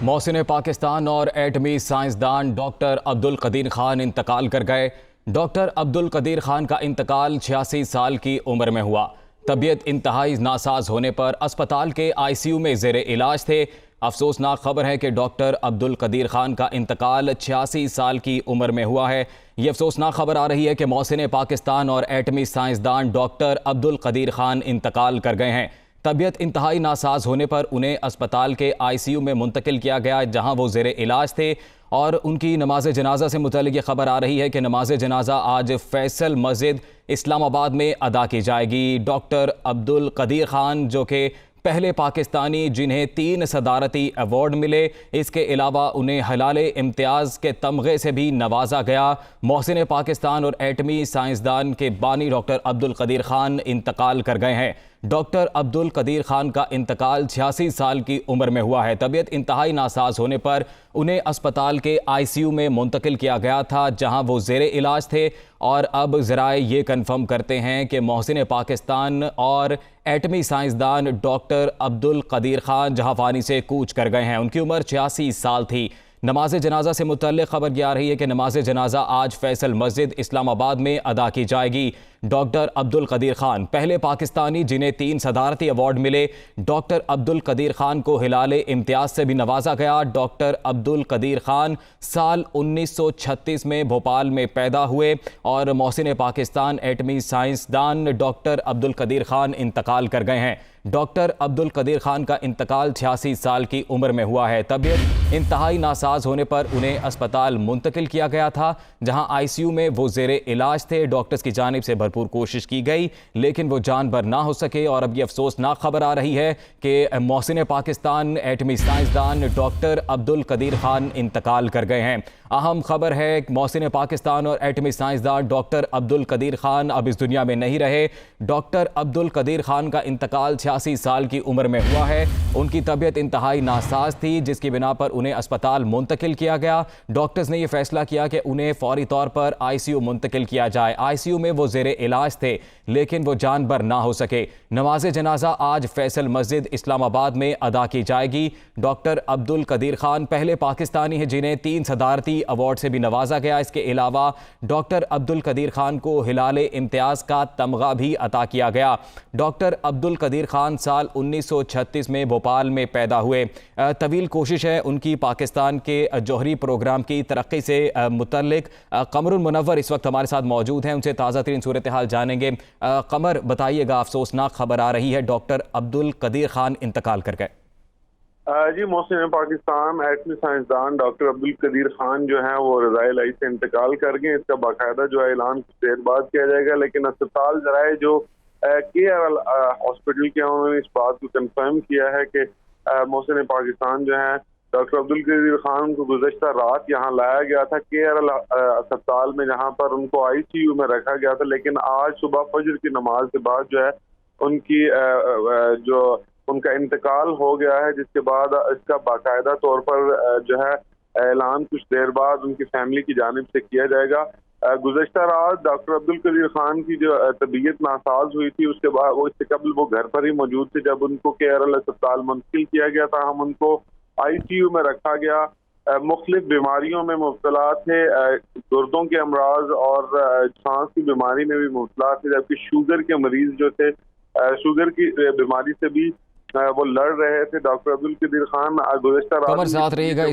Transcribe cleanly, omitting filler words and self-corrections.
محسن پاکستان اور ایٹمی سائنسدان ڈاکٹر عبدالقدیر خان انتقال کر گئے۔ ڈاکٹر عبدالقدیر خان کا انتقال 86 سال کی عمر میں ہوا۔ طبیعت انتہائی ناساز ہونے پر اسپتال کے ICU میں زیر علاج تھے۔ افسوسناک خبر ہے کہ ڈاکٹر عبدالقدیر خان کا انتقال 86 سال کی عمر میں ہوا ہے۔ یہ افسوسناک خبر آ رہی ہے کہ محسن پاکستان اور ایٹمی سائنسدان ڈاکٹر عبدالقدیر خان انتقال کر گئے ہیں۔ طبیعت انتہائی ناساز ہونے پر انہیں اسپتال کے ICU میں منتقل کیا گیا جہاں وہ زیر علاج تھے، اور ان کی نماز جنازہ سے متعلق یہ خبر آ رہی ہے کہ نماز جنازہ آج فیصل مسجد اسلام آباد میں ادا کی جائے گی۔ ڈاکٹر عبدالقدیر خان جو کہ پہلے پاکستانی جنہیں 3 صدارتی ایوارڈ ملے، اس کے علاوہ انہیں ہلال امتیاز کے تمغے سے بھی نوازا گیا۔ محسن پاکستان اور ایٹمی سائنسدان کے بانی ڈاکٹر عبدالقدیر خان انتقال کر گئے ہیں۔ ڈاکٹر عبدالقدیر خان کا انتقال 86 سال کی عمر میں ہوا ہے۔ طبیعت انتہائی ناساز ہونے پر انہیں اسپتال کے ICU میں منتقل کیا گیا تھا جہاں وہ زیر علاج تھے، اور اب ذرائع یہ کنفرم کرتے ہیں کہ محسن پاکستان اور ایٹمی سائنسدان ڈاکٹر عبدالقدیر خان جہاں فانی سے کوچ کر گئے ہیں۔ ان کی عمر 86 سال تھی۔ نماز جنازہ سے متعلق خبر یہ آ رہی ہے کہ نماز جنازہ آج فیصل مسجد اسلام آباد میں ادا کی جائے گی۔ ڈاکٹر عبدالقدیر خان پہلے پاکستانی جنہیں 3 صدارتی ایوارڈ ملے۔ ڈاکٹر عبدالقدیر خان کو ہلال امتیاز سے بھی نوازا گیا۔ ڈاکٹر عبدالقدیر خان سال 1936 میں بھوپال میں پیدا ہوئے، اور محسن پاکستان ایٹمی سائنسدان ڈاکٹر عبدالقدیر خان انتقال کر گئے ہیں۔ ڈاکٹر عبدالقدیر خان کا انتقال 86 سال کی عمر میں ہوا ہے۔ طبیعت انتہائی ناساز ہونے پر انہیں اسپتال منتقل کیا گیا تھا جہاں ICU میں وہ زیر علاج تھے۔ ڈاکٹرز کی جانب سے بھرپور کوشش کی گئی لیکن وہ جان بر نہ ہو سکے، اور اب یہ افسوسناک خبر آ رہی ہے کہ محسن پاکستان ایٹمی سائنسدان ڈاکٹر عبدالقدیر خان انتقال کر گئے ہیں۔ اہم خبر ہے کہ محسن پاکستان اور ایٹمی سائنسدان ڈاکٹر عبدالقدیر خان اب اس دنیا میں نہیں رہے۔ ڈاکٹر عبدالقدیر خان کا انتقال 86 سال کی عمر میں ہوا ہے۔ ان کی طبیعت انتہائی ناساز تھی جس کی بنا پر انہیں اسپتال منتقل کیا گیا۔ ڈاکٹرز نے یہ فیصلہ کیا کہ انہیں فوری طور پر ICU منتقل کیا جائے۔ ICU میں وہ زیر علاج تھے لیکن وہ جان بر نہ ہو سکے۔ نماز جنازہ آج فیصل مسجد اسلام آباد میں ادا کی جائے گی۔ ڈاکٹر عبدالقدیر خان پہلے پاکستانی ہیں جنہیں 3 صدارتی ایوارڈ سے بھی نوازا گیا۔ اس کے علاوہ ڈاکٹر عبدالقدیر خان کو ہلال امتیاز کا تمغہ بھی عطا کیا گیا۔ ڈاکٹر عبدالقدیر خان سال 1936 میں بھوپال میں پیدا ہوئے۔ طویل کوشش ہے ان کی پاکستان کے جوہری پروگرام کی ترقی سے متعلق۔ قمر المنور اس وقت ہمارے ساتھ موجود ہیں، ان سے تازہ ترین صورتحال جانیں گے۔ قمر، بتائیے گا، افسوسناک خبر آ رہی ہے ڈاکٹر عبدالقدیر خان انتقال کر گئے۔ جی، محسن پاکستان ایٹمی سائنسدان ڈاکٹر عبدالقدیر خان جو ہیں وہ رضائے الہی سے انتقال کر گئے۔ اس کا باقاعدہ جو ہے اعلان کچھ دیر بعد کیا جائے گا، لیکن اسپتال ذرائع جو KRL ہاسپٹل کے انہوں نے اس بات کو کنفرم کیا ہے کہ محسن پاکستان جو ہے ڈاکٹر عبدالقدیر خان کو گزشتہ رات یہاں لایا گیا تھا KRL اسپتال میں، جہاں پر ان کو ICU میں رکھا گیا تھا، لیکن آج صبح فجر کی نماز کے بعد جو ہے ان کا انتقال ہو گیا ہے، جس کے بعد اس کا باقاعدہ طور پر جو ہے اعلان کچھ دیر بعد ان کی فیملی کی جانب سے کیا جائے گا۔ گزشتہ رات ڈاکٹر عبدالقدیر خان کی جو طبیعت ناساز ہوئی تھی، اس کے بعد اس سے قبل وہ گھر پر ہی موجود تھے جب ان کو KRL اسپتال منتقل کیا گیا تھا۔ ہم ان کو ICU میں رکھا گیا۔ مختلف بیماریوں میں مبتلا تھے، گردوں کے امراض اور سانس کی بیماری میں بھی مبتلا تھے، جبکہ شوگر کے مریض جو تھے، شوگر کی بیماری سے بھی وہ لڑ رہے تھے۔ ڈاکٹر عبدالقدیر خان گزشتہ رات ساتھ رہیے گا۔